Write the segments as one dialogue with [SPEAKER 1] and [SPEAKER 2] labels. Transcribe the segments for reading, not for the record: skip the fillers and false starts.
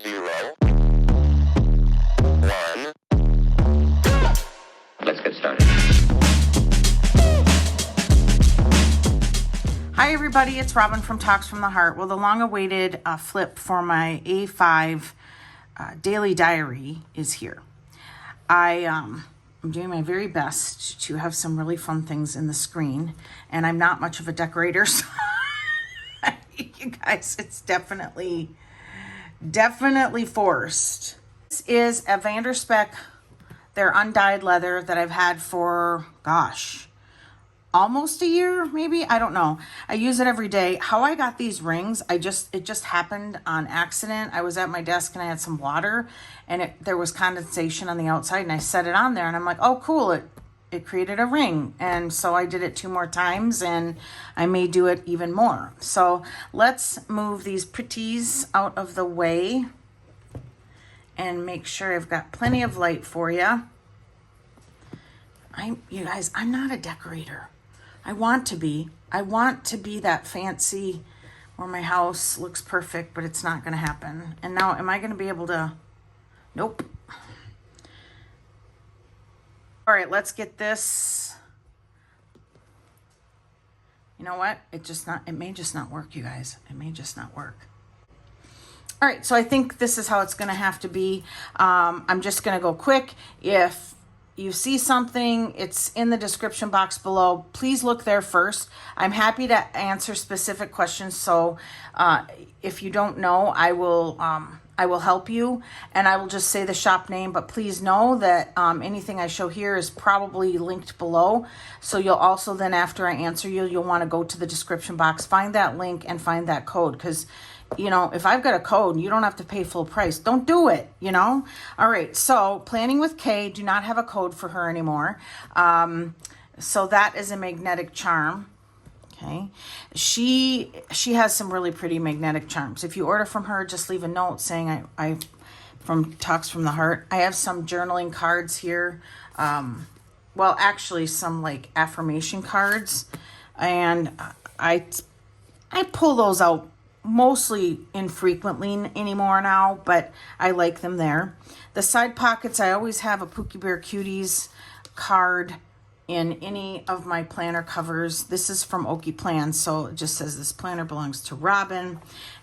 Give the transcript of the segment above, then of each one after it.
[SPEAKER 1] 0, 1. Let's get started.
[SPEAKER 2] Hi everybody, it's Robin from Talks from the Heart. Well, the long-awaited flip for my A5 daily diary is here. I'm doing my very best to have some really fun things in the screen, and I'm not much of a decorator, so you guys, it's definitely forced. This is a Vanderspec, their undyed leather that I've had for, gosh, almost a year, maybe. I don't know. I use it every day. How I got these rings, it just happened on accident. I was at my desk and I had some water and there was condensation on the outside, and I set it on there and I'm like, oh cool, it created a ring. And so I did it 2 more times and I may do it even more. So let's move these pretties out of the way and make sure I've got plenty of light for you. You guys, I'm not a decorator. I want to be that fancy where my house looks perfect, but it's not going to happen. And now, am I going to be able to? Nope. All right, let's get this. You know what? It may just not work, you guys. It may just not work. All right, so I think this is how it's going to have to be. I'm just going to go quick. If you see something, it's in the description box below. Please look there first. I'm happy to answer specific questions. So if you don't know, I will help you, and I will just say the shop name. But please know that anything I show here is probably linked below. So you'll also then, after I answer you'll want to go to the description box, find that link and find that code, because you know, if I've got a code, you don't have to pay full price. Don't do it, you know? All right, so Planning with Kay, do not have a code for her anymore. So that is a magnetic charm, okay? She has some really pretty magnetic charms. If you order from her, just leave a note saying I from Talks from the Heart. I have some journaling cards here. Well, actually some like affirmation cards. And I pull those out mostly infrequently anymore now, but I like them there. The side pockets, I always have a Pookie Bear Cuties card in any of my planner covers. This is from Okie Plans, so it just says this planner belongs to Robin.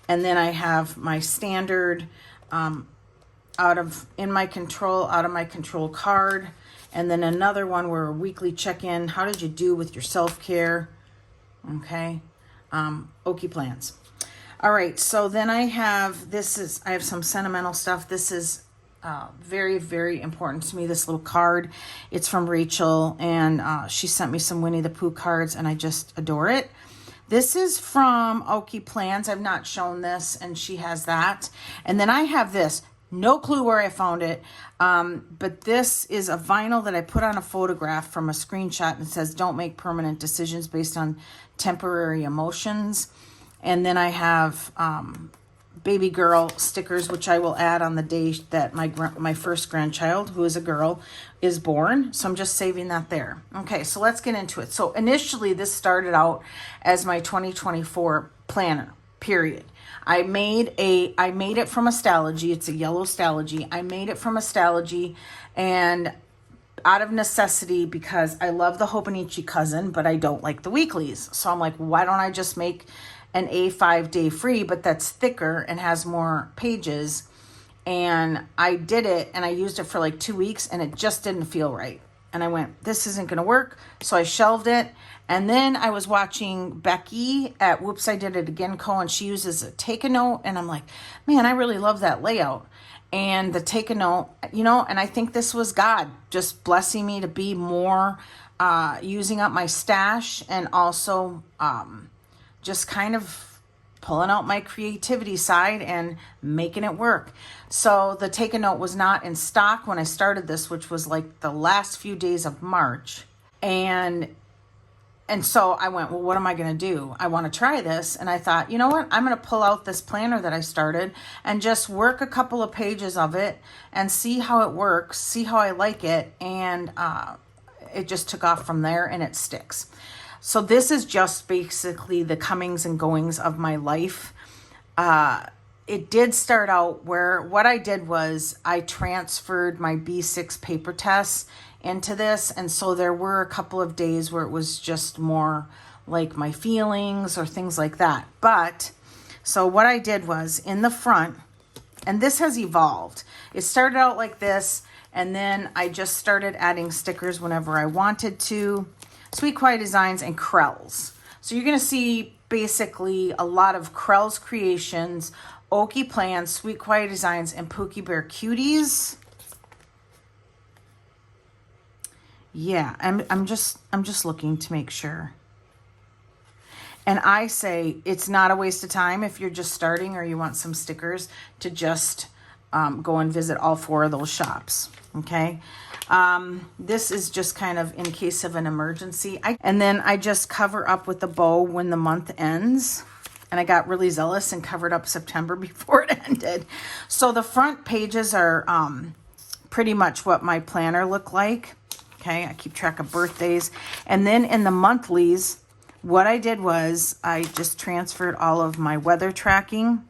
[SPEAKER 2] And then I have my standard out of my control card, and then another one where a weekly check-in. How did you do with your self-care? Okay, Okie Plans. All right, so then I have some sentimental stuff. This is very, very important to me, this little card. It's from Rachel, and she sent me some Winnie the Pooh cards, and I just adore it. This is from Okie Plans. I've not shown this, and she has that. And then I have this. No clue where I found it, but this is a vinyl that I put on a photograph from a screenshot, and it says, don't make permanent decisions based on temporary emotions. And then I have baby girl stickers, which I will add on the day that my first grandchild, who is a girl, is born. So I'm just saving that there. Okay, so let's get into it. So initially, this started out as my 2024 planner, period. I made it from a Stalogy. It's a yellow Stalogy. I made it from a Stalogy, and out of necessity, because I love the Hobonichi cousin, but I don't like the weeklies. So I'm like, why don't I just make an A5 day free, but that's thicker and has more pages? And I did it, and I used it for like 2 weeks, and it just didn't feel right. And I went, this isn't going to work. So I shelved it. And then I was watching Becky at Whoops, I Did It Again Co. And she uses a Take a Note. And I'm like, man, I really love that layout. And the Take a Note, you know, and I think this was God just blessing me to be more using up my stash, and also just kind of pulling out my creativity side and making it work. So the Take a Note was not in stock when I started this, which was like the last few days of March. And so I went, well, what am I going to do? I want to try this. And I thought, you know what? I'm going to pull out this planner that I started and just work a couple of pages of it and see how it works, see how I like it. And it just took off from there, and it sticks. So this is just basically the comings and goings of my life. it did start out where what I did was I transferred my B6 paper tests into this. And so there were a couple of days where it was just more like my feelings or things like that. But so what I did was in the front, and this has evolved. It started out like this, and then I just started adding stickers whenever I wanted to. Sweet Quiet Designs and Krels. So you're going to see basically a lot of Krels Creations, Okie Plans, Sweet Quiet Designs, and Pookie Bear Cuties. Yeah, I'm just looking to make sure. And I say it's not a waste of time if you're just starting or you want some stickers to just go and visit all 4 of those shops. Okay. This is just kind of in case of an emergency. And then I just cover up with the bow when the month ends. And I got really zealous and covered up September before it ended. So the front pages are pretty much what my planner looked like. Okay. I keep track of birthdays. And then in the monthlies, what I did was I just transferred all of my weather tracking.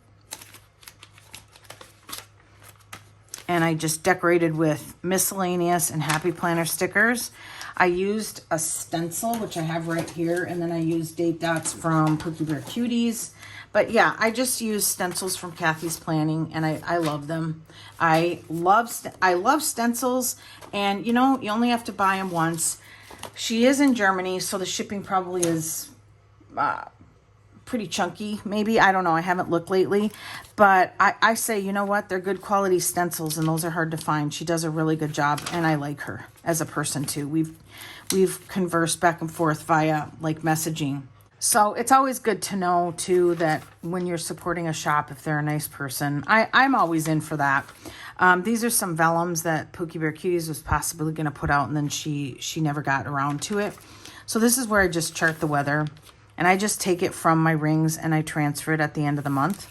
[SPEAKER 2] And I just decorated with miscellaneous and happy planner stickers. I used a stencil, which I have right here. And then I used date dots from Pookie Bear Cuties. But yeah, I just used stencils from Kathie's Planning, and I love them. I love stencils, and you know, you only have to buy them once. She is in Germany, so the shipping probably is pretty chunky, maybe. I don't know. I haven't looked lately. But I say, you know what? They're good quality stencils, and those are hard to find. She does a really good job, and I like her as a person, too. We've conversed back and forth via, like, messaging. So it's always good to know, too, that when you're supporting a shop, if they're a nice person, I'm always in for that. These are some vellums that Pookie Bear Cuties was possibly going to put out, and then she never got around to it. So this is where I just chart the weather, and I just take it from my rings and I transfer it at the end of the month.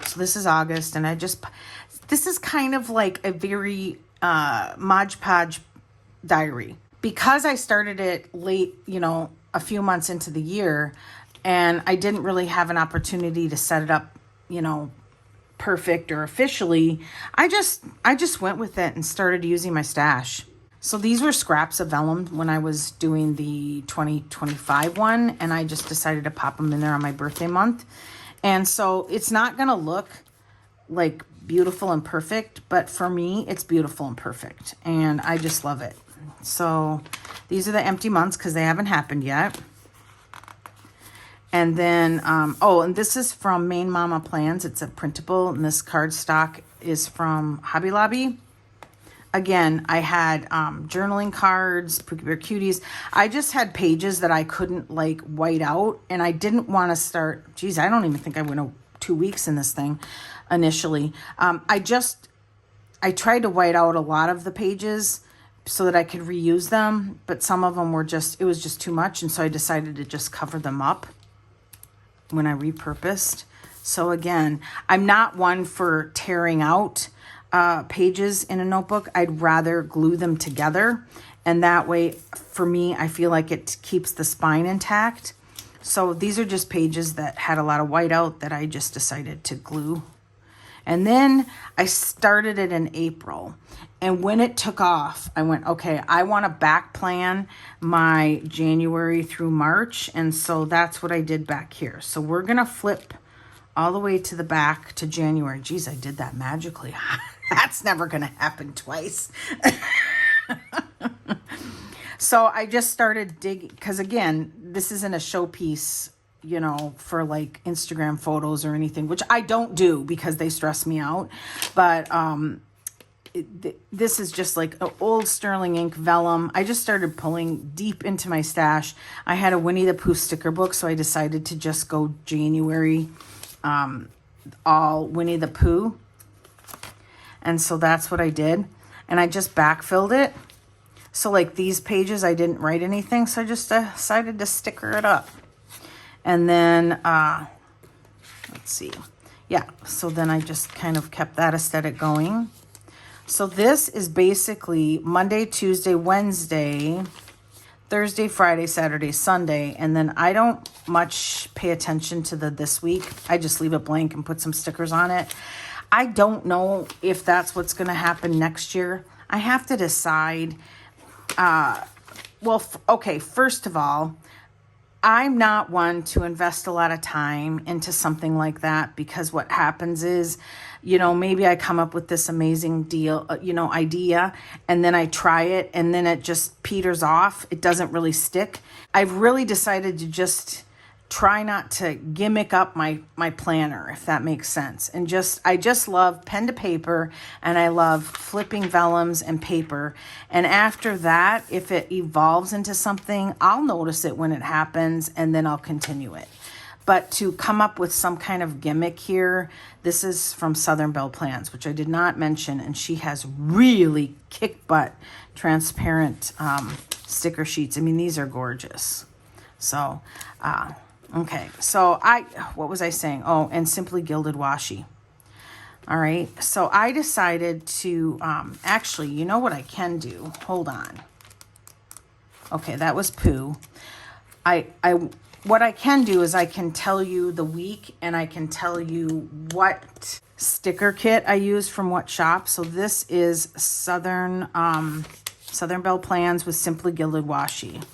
[SPEAKER 2] So this is August, and this is kind of like a very Mod Podge diary. Because I started it late, you know, a few months into the year, and I didn't really have an opportunity to set it up, you know, perfect or officially, I just went with it and started using my stash. So these were scraps of vellum when I was doing the 2025 one, and I just decided to pop them in there on my birthday month. And so it's not going to look like beautiful and perfect, but for me, it's beautiful and perfect, and I just love it. So these are the empty months because they haven't happened yet. And then, and this is from Maine Mama Plans. It's a printable, and this cardstock is from Hobby Lobby. Again, I had journaling cards, Pookie Bear Cuties. I just had pages that I couldn't, like, white out, and I didn't want to start. Geez, I don't even think I went 2 weeks in this thing initially. I tried to white out a lot of the pages so that I could reuse them, but some of them were it was just too much, and so I decided to just cover them up when I repurposed. So again, I'm not one for tearing out pages in a notebook. I'd rather glue them together, and that way, for me, I feel like it keeps the spine intact. So these are just pages that had a lot of whiteout that I just decided to glue. And then I started it in April. And when it took off, I went, okay, I want to back plan my January through March. And so that's what I did back here. So we're going to flip all the way to the back to January. Geez, I did that magically. That's never going to happen twice. So I just started digging, because again, this isn't a showpiece, you know, for like Instagram photos or anything, which I don't do because they stress me out. But this is just like an old sterling ink vellum. I just started pulling deep into my stash. I had a Winnie the Pooh sticker book, so I decided to just go January, all Winnie the Pooh. And so that's what I did. And I just backfilled it. So like these pages, I didn't write anything, so I just decided to sticker it up. And then, let's see. Yeah, so then I just kind of kept that aesthetic going. So this is basically Monday, Tuesday, Wednesday, Thursday, Friday, Saturday, Sunday, and then I don't much pay attention to the this week. I just leave it blank and put some stickers on it. I don't know if that's what's going to happen next year. I have to decide. Well, okay, first of all, I'm not one to invest a lot of time into something like that, because what happens is, you know, maybe I come up with this amazing deal, idea, and then I try it and then it just peters off. It doesn't really stick. I've really decided to just try not to gimmick up my planner, if that makes sense. And I just love pen to paper, and I love flipping vellums and paper. And after that, if it evolves into something, I'll notice it when it happens, and then I'll continue it. But to come up with some kind of gimmick here, this is from Southern Belle Plans, which I did not mention, and she has really kick butt transparent sticker sheets. I mean, these are gorgeous. So, okay, so what was I saying? Oh, and Simply Gilded Washi. All right, so I decided to, actually, you know what I can do? Hold on. Okay, that was Pooh. What I can do is I can tell you the week, and I can tell you what sticker kit I use from what shop. So this is Southern Belle Plans with Simply Gilded Washi.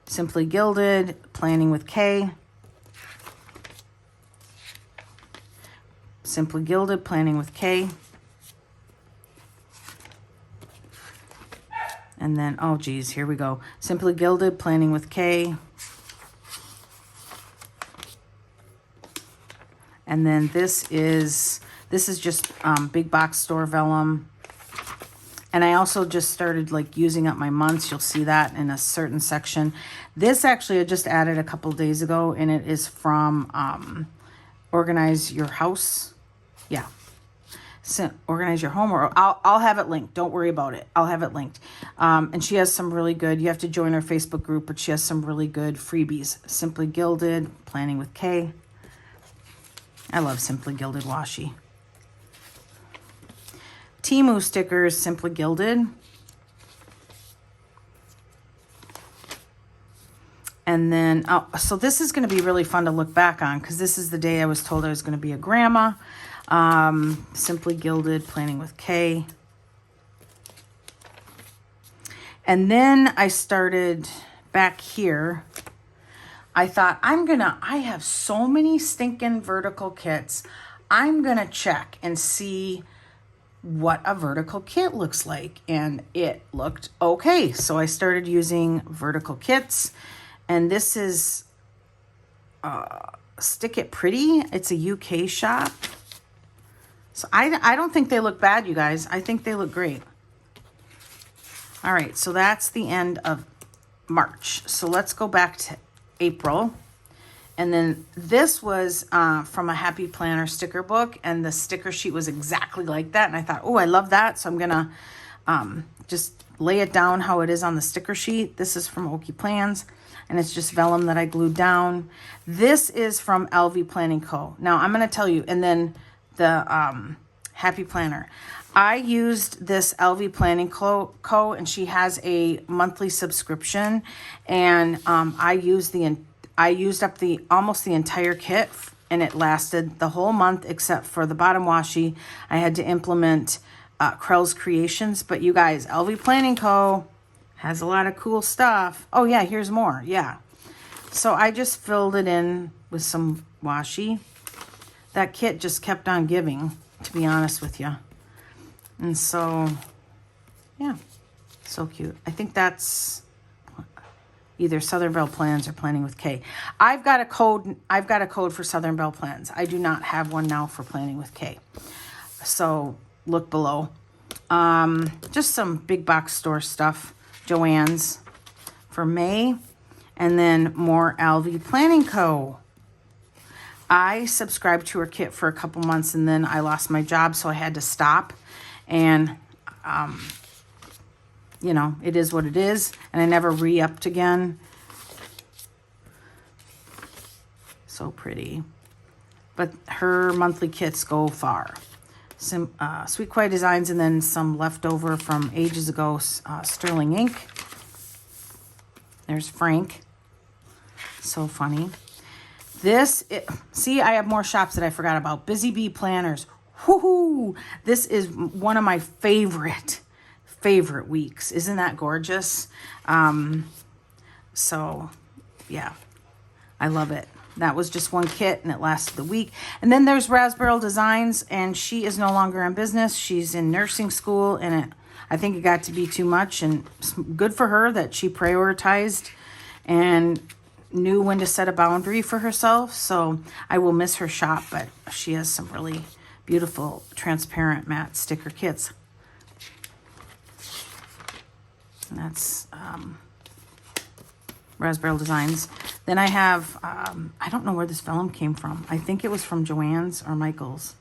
[SPEAKER 2] Simply Gilded, Planning with K. Simply Gilded, Planning with K. And then, oh geez, here we go. Simply Gilded, Planning with K. And then this is just big box store vellum. And I also just started like using up my months. You'll see that in a certain section. This actually I just added a couple of days ago, and it is from Organize Your House. Yeah. So, Organize Your Home, or I'll have it linked. Don't worry about it. I'll have it linked. And she has some really good, you have to join her Facebook group, but she has some really good freebies. Simply Gilded, Planning with K. I love Simply Gilded Washi. Temu stickers, Simply Gilded. And then, so this is going to be really fun to look back on, because this is the day I was told I was going to be a grandma. Simply Gilded, Planning with K. And then I started back here. I thought, I have so many stinking vertical kits. I'm going to check and see what a vertical kit looks like. And it looked okay. So I started using vertical kits. And this is Stick It Pretty. It's a UK shop. So I don't think they look bad, you guys. I think they look great. All right, so that's the end of March. So let's go back to April. And then this was from a Happy Planner sticker book, and the sticker sheet was exactly like that. And I thought, oh, I love that. So I'm going to just lay it down how it is on the sticker sheet. This is from Okie Plans, and it's just vellum that I glued down. This is from LV Planning Co. Now, I'm going to tell you, and then the Happy Planner. I used this LV Planning Co. and she has a monthly subscription, and I used up almost the entire kit, and it lasted the whole month except for the bottom washi. I had to implement Krels Creations, but you guys, LV Planning Co. has a lot of cool stuff. Oh yeah, here's more. Yeah. So I just filled it in with some washi. That kit just kept on giving, to be honest with you. And so, yeah, so cute. I think that's either Southern Belle Plans or Planning with K. I've got a code for Southern Belle Plans. I do not have one now for Planning with K. So look below. Just some big box store stuff. Joann's for May. And then more LV Planning Co. I subscribed to her kit for a couple months, and then I lost my job, so I had to stop. And, you know, it is what it is. And I never re-upped again. So pretty. But her monthly kits go far. Some Sweet Quiet Designs, and then some leftover from ages ago, sterling ink. There's Frank. So funny. See, I have more shops that I forgot about. Busy Bee Planners. Woohoo! This is one of my favorite weeks. Isn't that gorgeous? So, yeah, I love it. That was just one kit, and it lasted the week. And then there's Raspberry Designs, and she is no longer in business. She's in nursing school, and I think it got to be too much, and good for her that she prioritized and knew when to set a boundary for herself. So I will miss her shop, but she has some really beautiful transparent matte sticker kits. And that's Raspberry Designs. Then I have, I don't know where this vellum came from. I think it was from Joann's or Michael's.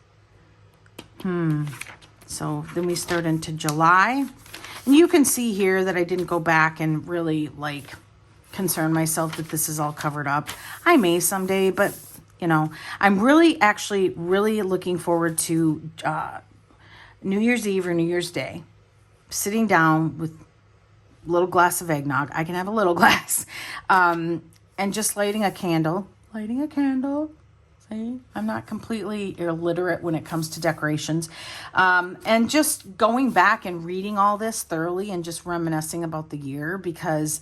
[SPEAKER 2] So then we start into July. And you can see here that I didn't go back and really like concern myself that this is all covered up. I may someday, but you know, I'm really looking forward to New Year's Eve or New Year's Day, sitting down with a little glass of eggnog. I can have a little glass, and just lighting a candle. See, I'm not completely illiterate when it comes to decorations. And just going back and reading all this thoroughly and just reminiscing about the year, because,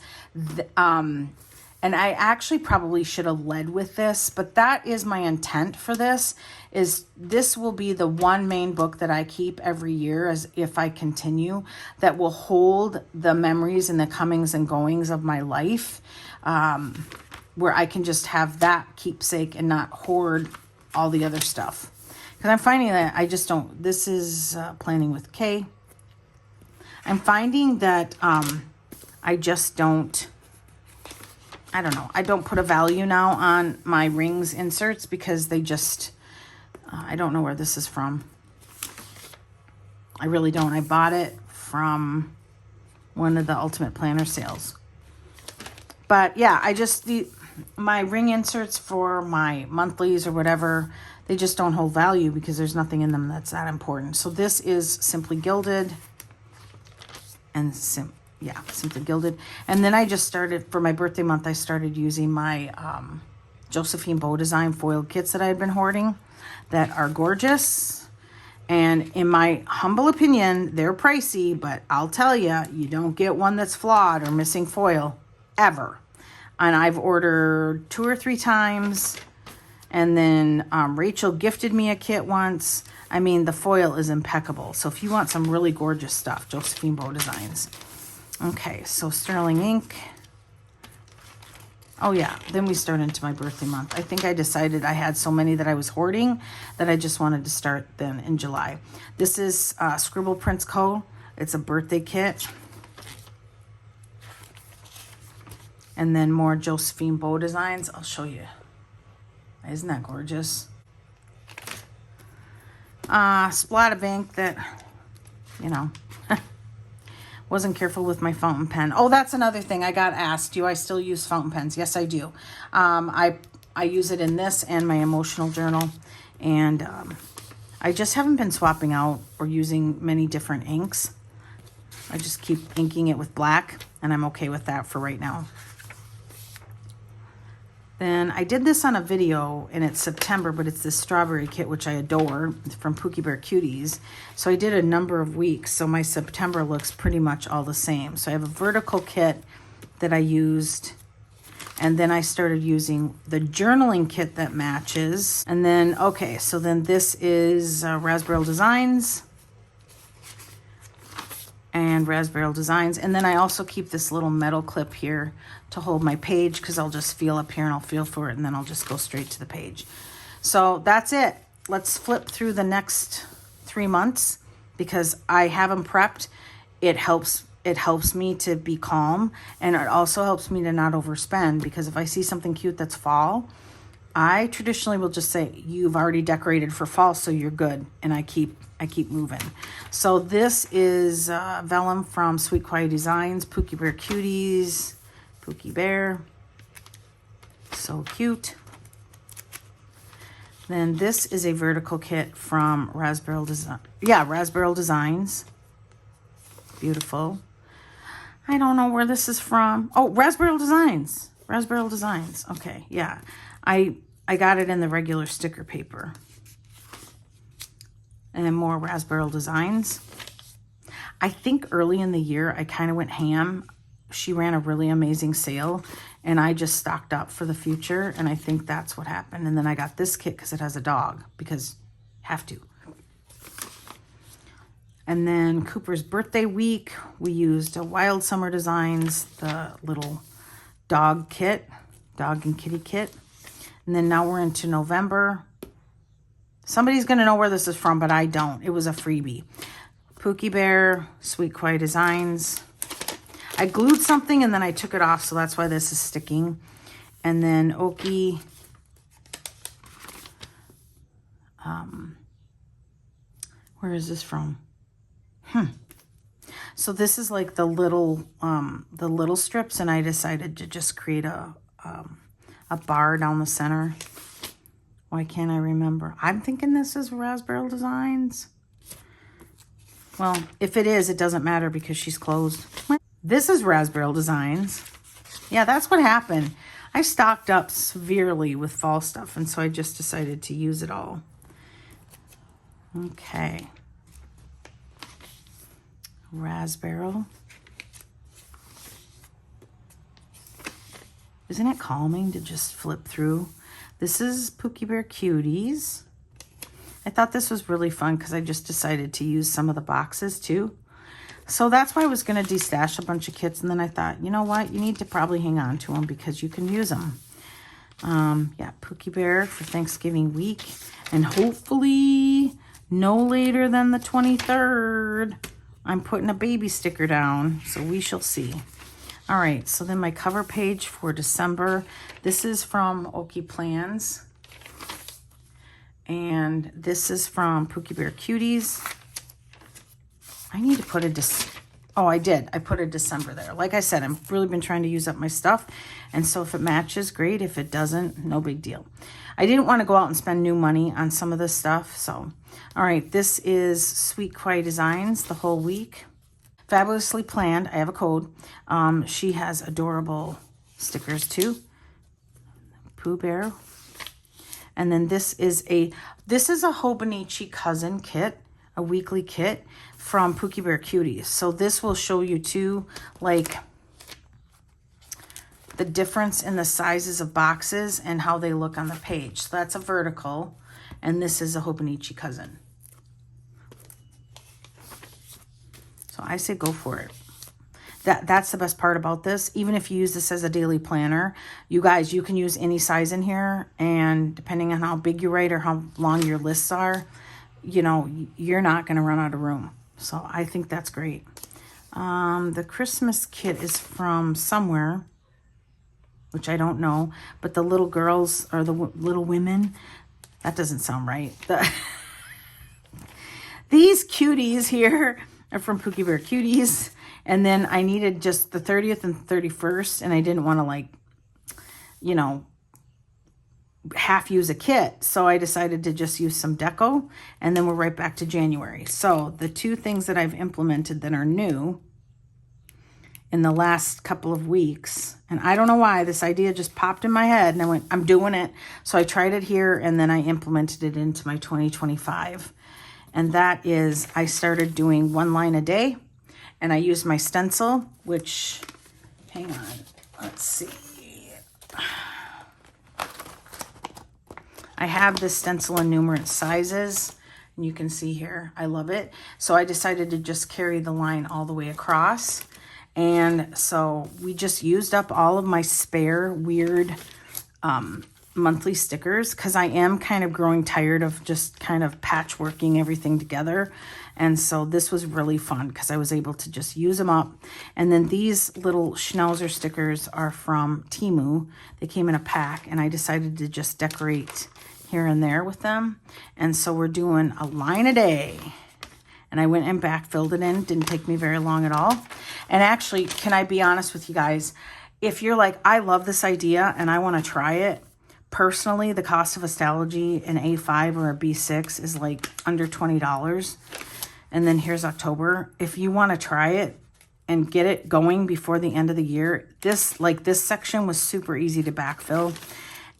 [SPEAKER 2] and I actually probably should have led with this, but that is my intent for this, is this will be the one main book that I keep every year, as if I continue, that will hold the memories and the comings and goings of my life, where I can just have that keepsake and not hoard all the other stuff. Because I'm finding that I just don't, this is Planning with Kay. I'm finding that I just don't, I don't know, I don't put a value now on my rings inserts, because they just, I don't know where this is from. I really don't. I bought it from one of the Ultimate Planner sales. But yeah, I just, my ring inserts for my monthlies or whatever, they just don't hold value because there's nothing in them that's that important. So this is Simply Gilded, and Simply Gilded. And then I just started, for my birthday month, I started using my Josephine Bow Design foiled kits that I had been hoarding that are gorgeous. And in my humble opinion, they're pricey, but I'll tell you, you don't get one that's flawed or missing foil ever. And I've ordered 2 or 3 times. And then Rachel gifted me a kit once. I mean, the foil is impeccable. So if you want some really gorgeous stuff, Josephine Bow Designs. Okay, so Sterling ink. Oh yeah, then we start into my birthday month. I think I decided I had so many that I was hoarding that I just wanted to start then in July. This is Scribble Prints Co. It's a birthday kit. And then more Josephine Bow Designs. I'll show you. Isn't that gorgeous? Splat of ink that, you know, wasn't careful with my fountain pen. Oh, that's another thing. I got asked, do I still use fountain pens? Yes, I do. I use it in this and my emotional journal. And I just haven't been swapping out or using many different inks. I just keep inking it with black, and I'm okay with that for right now. Then I did this on a video, and it's September, but it's this strawberry kit, which I adore, from Pookie Bear Cuties. So I did a number of weeks, so my September looks pretty much all the same. So I have a vertical kit that I used, and then I started using the journaling kit that matches. And then, okay, so then this is Raspberry Designs. And Raspberry Designs. And then I also keep this little metal clip here to hold my page, because I'll just feel up here and I'll feel for it, and then I'll just go straight to the page. So that's it. Let's flip through the next 3 months, because I have them prepped. It helps me to be calm, and it also helps me to not overspend, because if I see something cute that's fall, I traditionally will just say, you've already decorated for fall, so you're good. And I keep moving. So this is vellum from Sweet Quiet Designs, Pookie Bear Cuties, Pookie Bear. So cute. Then this is a vertical kit from Raspberry Designs. Beautiful. I don't know where this is from. Oh, Raspberry Designs. Raspberry Designs. Okay, yeah. I got it in the regular sticker paper. And then more Raspberry Designs. I think early in the year, I kind of went ham. She ran a really amazing sale, and I just stocked up for the future, and I think that's what happened. And then I got this kit because it has a dog, because have to. And then Cooper's birthday week, we used a Wild Summer Designs, the little dog kit, dog and kitty kit. And then now we're into November. Somebody's going to know where this is from, but I don't. It was a freebie. Pookie Bear, Sweet Quiet Designs. I glued something and then I took it off, so that's why this is sticking. And then Okie. Where is this from? So this is like the little strips, and I decided to just create a bar down the center. Why can't I remember? I'm thinking this is Raspberry Designs. Well, if it is, it doesn't matter because she's closed. This is Raspberry Designs. Yeah, that's what happened. I stocked up severely with fall stuff, and so I just decided to use it all. Okay. Raspberry. Isn't it calming to just flip through? This is Pookie Bear Cuties. I thought this was really fun because I just decided to use some of the boxes too. So that's why I was going to destash a bunch of kits, and then I thought, you know what? You need to probably hang on to them because you can use them. Yeah, Pookie Bear for Thanksgiving week, and hopefully no later than the 23rd. I'm putting a baby sticker down, so we shall see. All right, so then my cover page for December. This is from Okie Plans. And this is from Pookie Bear Cuties. I need to put oh, I did. I put a December there. Like I said, I've really been trying to use up my stuff. And so if it matches, great. If it doesn't, no big deal. I didn't want to go out and spend new money on some of this stuff. So, all right, this is Sweet Quiet Designs the whole week. Fabulously Planned. I have a code. She has adorable stickers too. Pooh Bear. And then this is a Hobonichi cousin kit, a weekly kit from Pookie Bear Cuties. So this will show you too, like, the difference in the sizes of boxes and how they look on the page. So that's a vertical, and this is a Hobonichi cousin. So I say go for it. That's the best part about this. Even if you use this as a daily planner, you guys, you can use any size in here, and depending on how big you write or how long your lists are, you know, you're not going to run out of room. So I think that's great. The Christmas kit is from somewhere, which I don't know, but the little girls or the little women, that doesn't sound right. These cuties here are from Pookie Bear Cuties. And then I needed just the 30th and 31st, and I didn't want to, like, you know, half use a kit. So I decided to just use some deco, and then we're right back to January. So the two things that I've implemented that are new in the last couple of weeks, and I don't know why, this idea just popped in my head, and I went, I'm doing it. So I tried it here, and then I implemented it into my 2025. And that is, I started doing one line a day. And I used my stencil, which, hang on, let's see. I have this stencil in numerous sizes, and you can see here, I love it. So I decided to just carry the line all the way across. And so we just used up all of my spare weird monthly stickers, because I am kind of growing tired of just kind of patchworking everything together. And so this was really fun because I was able to just use them up. And then these little Schnauzer stickers are from Temu. They came in a pack, and I decided to just decorate here and there with them. And so we're doing a line a day. And I went and back filled it in. Didn't take me very long at all. And actually, can I be honest with you guys? If you're like, I love this idea and I want to try it, personally, the cost of a Stalogy, an A5 or a B6 is like under $20. And then here's October. If you want to try it, and get it going before the end of the year. This section was super easy to backfill.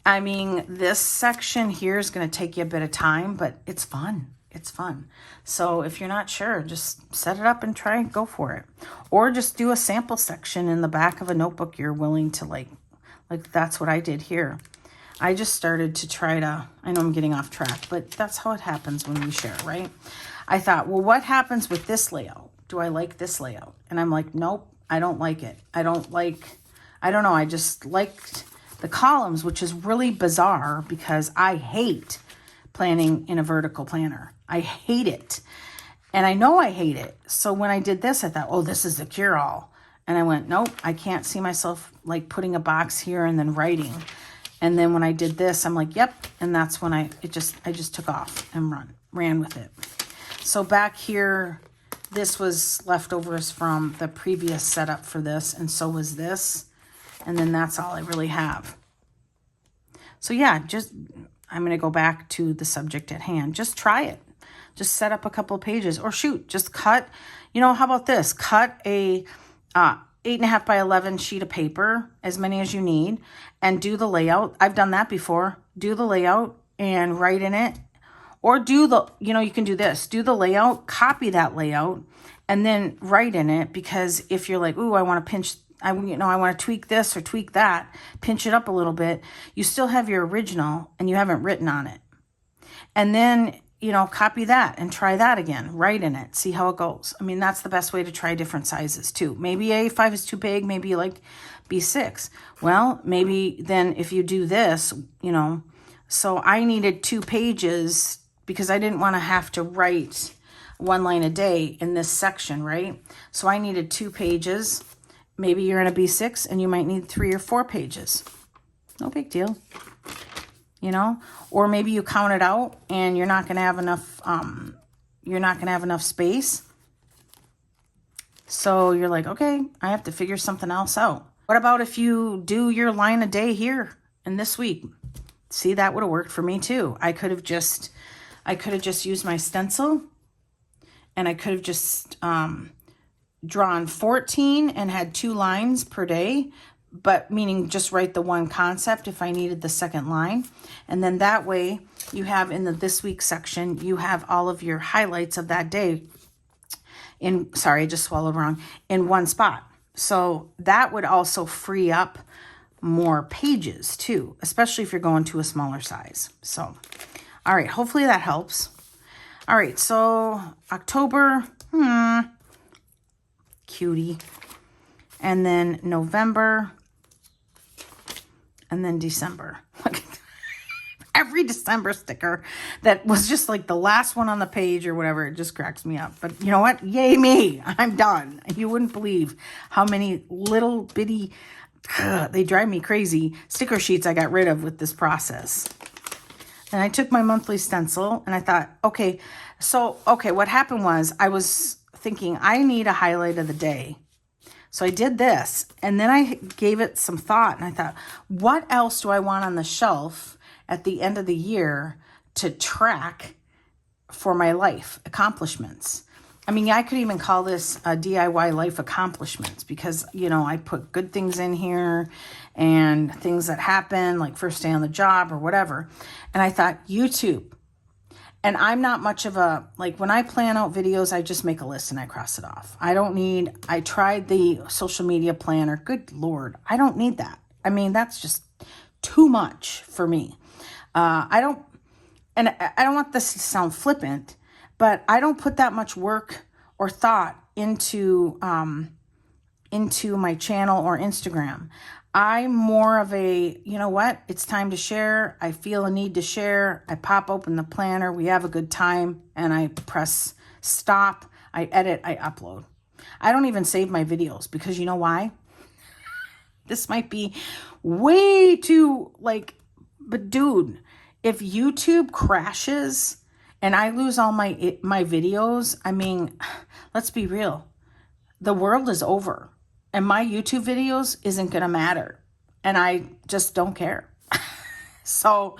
[SPEAKER 2] I mean, this section here is going to take you a bit of time, but it's fun. It's fun. So if you're not sure, just set it up and try and go for it. Or just do a sample section in the back of a notebook you're willing to like that's what I did here. I just started to try to, I know I'm getting off track, but that's how it happens when we share, right? I thought, well, what happens with this layout? Do I like this layout? And I'm like, nope, I don't like it. I don't know. I just liked the columns, which is really bizarre because I hate planning in a vertical planner. I hate it. And I know I hate it. So when I did this, I thought, oh, this is the cure-all. And I went, nope, I can't see myself like putting a box here and then writing. And then when I did this, I'm like, yep. And that's when I just took off and ran with it. So back here, this was leftovers from the previous setup for this. And so was this. And then that's all I really have. So yeah, I'm going to go back to the subject at hand. Just try it. Just set up a couple of pages or shoot, just cut, how about this? Cut a 8.5 by 11 sheet of paper, as many as you need, and do the layout. I've done that before. Do the layout and write in it. Or do the, you can do this. Do the layout, copy that layout, and then write in it. Because if you're like, ooh, I want to pinch, I want to tweak this or tweak that, pinch it up a little bit, you still have your original and you haven't written on it. And then, copy that and try that again. Write in it. See how it goes. I mean, that's the best way to try different sizes too. Maybe A5 is too big. Maybe you like B6. Well, maybe then if you do this, so I needed 2 pages because I didn't want to have to write 1 line a day in this section, right? So I needed 2 pages. Maybe you're in a B6 and you might need 3 or 4 pages. No big deal. Or maybe you count it out and you're not going to have enough space. So you're like, okay, I have to figure something else out. What about if you do your line a day here in this week? See, that would have worked for me too. I could have just used my stencil and I could have just drawn 14 and had 2 lines per day, but meaning just write the one concept if I needed the second line. And then that way you have in the this week section, you have all of your highlights of that day sorry, I just swallowed wrong, in one spot. So that would also free up more pages too, especially if you're going to a smaller size. So, all right, hopefully that helps. All right, so October, cutie. And then November, and then December. Every December sticker that was just like the last one on the page or whatever, it just cracks me up. But you know what? Yay me. I'm done. You wouldn't believe how many little bitty, they drive me crazy, sticker sheets I got rid of with this process. And I took my monthly stencil and I thought, okay, what happened was I was thinking I need a highlight of the day. So I did this, and then I gave it some thought, and I thought, what else do I want on the shelf at the end of the year to track for my life accomplishments? I mean, I could even call this a DIY life accomplishments because, I put good things in here and things that happen, like first day on the job or whatever. And I thought, YouTube. And I'm not much of a, when I plan out videos, I just make a list and I cross it off. I tried the social media planner. Good Lord, I don't need that. I mean, that's just too much for me. I don't want this to sound flippant, but I don't put that much work or thought into my channel or Instagram. I'm more of a, it's time to share. I feel a need to share. I pop open the planner. We have a good time and I press stop. I edit, I upload. I don't even save my videos because you know why? This might be way too but dude, if YouTube crashes and I lose all my videos, I mean, let's be real. The world is over. And my YouTube videos isn't going to matter. And I just don't care. So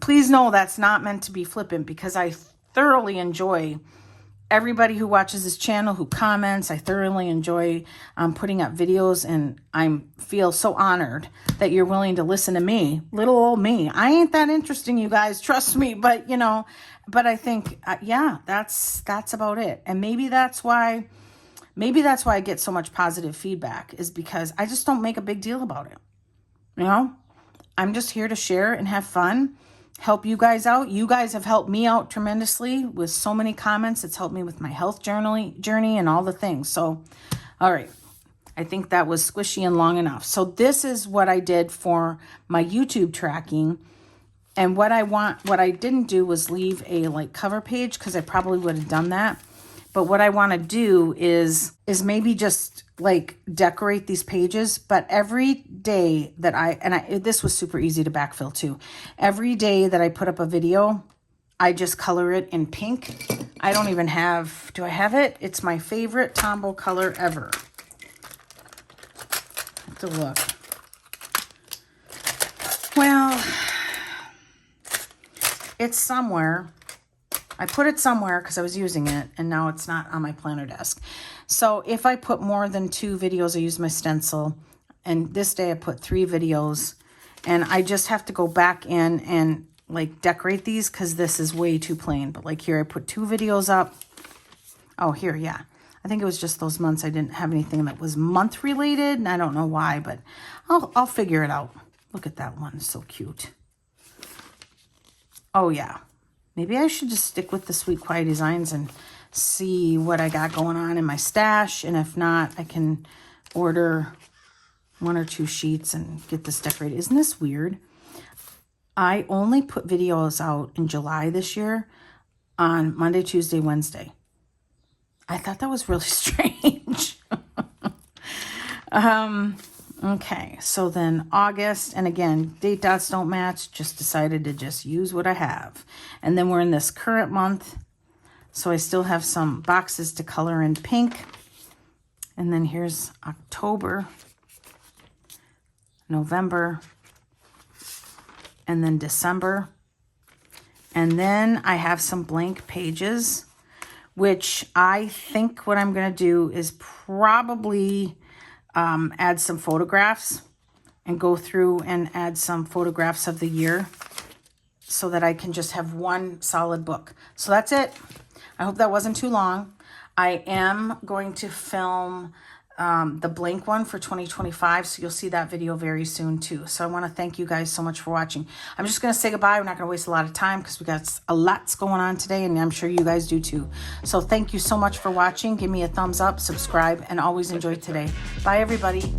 [SPEAKER 2] please know that's not meant to be flippant because I thoroughly enjoy everybody who watches this channel, who comments. I thoroughly enjoy putting up videos, and I feel so honored that you're willing to listen to me, little old me. I ain't that interesting, you guys, trust me, but you know, but I think, yeah, that's about it. And maybe that's why I get so much positive feedback, is because I just don't make a big deal about it. You know, I'm just here to share and have fun, help you guys out. You guys have helped me out tremendously with so many comments. It's helped me with my health journey and all the things. So, all right. I think that was squishy and long enough. So this is what I did for my YouTube tracking. And what I didn't do was leave a like cover page, because I probably would have done that. But what I want to do is maybe just like decorate these pages. But every day that this was super easy to backfill too. Every day that I put up a video, I just color it in pink. I don't even have, do I have it? It's my favorite Tombow color ever. I have to look. Well, it's somewhere. I put it somewhere because I was using it, and now it's not on my planner desk. So if I put more than 2 videos, I use my stencil. And this day I put 3 videos. And I just have to go back in and like decorate these, because this is way too plain. But like here, I put 2 videos up. Oh, here, yeah. I think it was just those months I didn't have anything that was month related. And I don't know why, but I'll figure it out. Look at that one. It's so cute. Oh, yeah. Maybe I should just stick with the Sweet Quiet Designs and see what I got going on in my stash. And if not, I can order 1 or 2 sheets and get this decorated. Isn't this weird? I only put videos out in July this year on Monday, Tuesday, Wednesday. I thought that was really strange. Okay, so then August, and again, date dots don't match, just decided to just use what I have. And then we're in this current month, so I still have some boxes to color in pink. And then here's October, November, and then December. And then I have some blank pages, which I think what I'm going to do is probably add some photographs and go through and add some photographs of the year so that I can just have one solid book. So that's it. I hope that wasn't too long. I am going to film the blank one for 2025, so you'll see that video very soon too. So I want to thank you guys so much for watching. I'm just going to say goodbye. We're not going to waste a lot of time because we got a lot going on today, and I'm sure you guys do too. So thank you so much for watching. Give me a thumbs up, subscribe, and always enjoy today. Bye, everybody.